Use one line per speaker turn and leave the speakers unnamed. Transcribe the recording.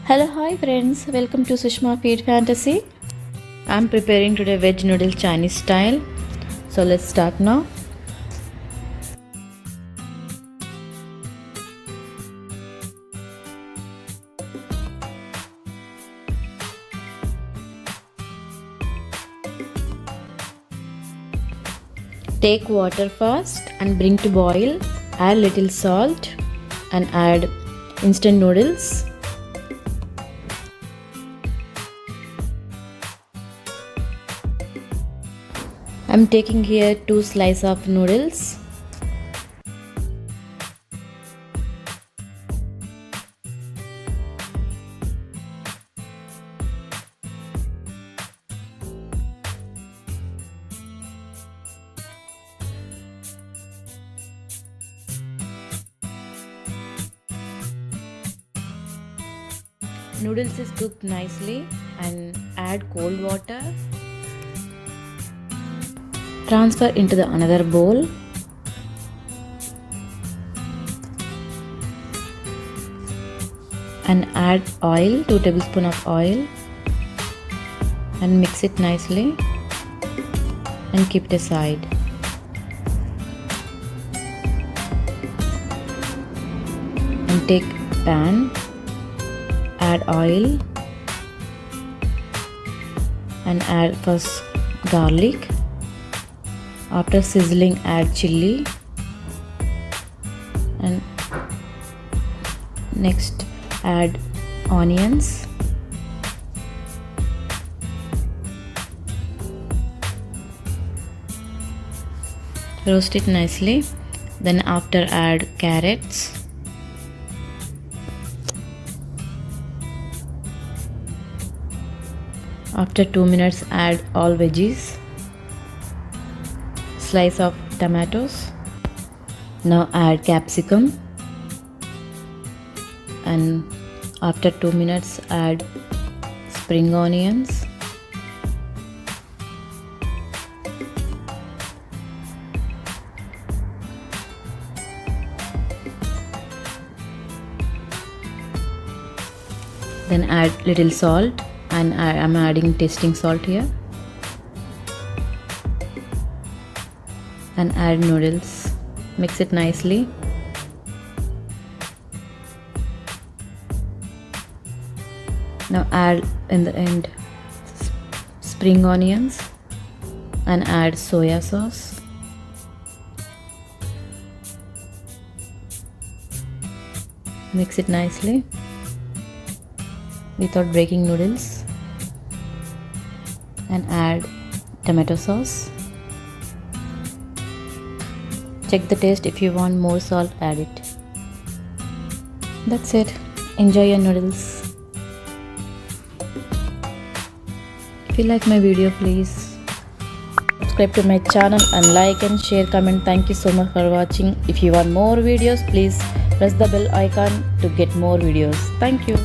Hello, hi friends, welcome to Sushma Feed Fantasy. I'm preparing today veg noodle Chinese style. So let's start now. Take water first and bring to boil. Add little salt and add instant noodles. I'm taking here 2 slices of noodles. Noodles is cooked nicely and add cold water. Transfer into the another bowl. And add oil, 2 tablespoons of oil, and mix it nicely and keep it aside. And take pan, add oil and add first garlic. After sizzling, add chili and next add onions. Roast it nicely. Then after add carrots. After 2 minutes add all veggies. Slice of tomatoes. Now add capsicum. And after 2 minutes add spring onions. Then add little salt, and I'm adding tasting salt here. And add noodles. Mix it nicely. Now add in the end spring onions and add soya sauce. Mix it nicely without breaking noodles and add tomato sauce. Check the taste. If you want more salt, add it. That's it. Enjoy your noodles. If you like my video, please subscribe to my channel and like and share, comment. Thank you so much for watching. If you want more videos, please press the bell icon to get more videos. Thank you.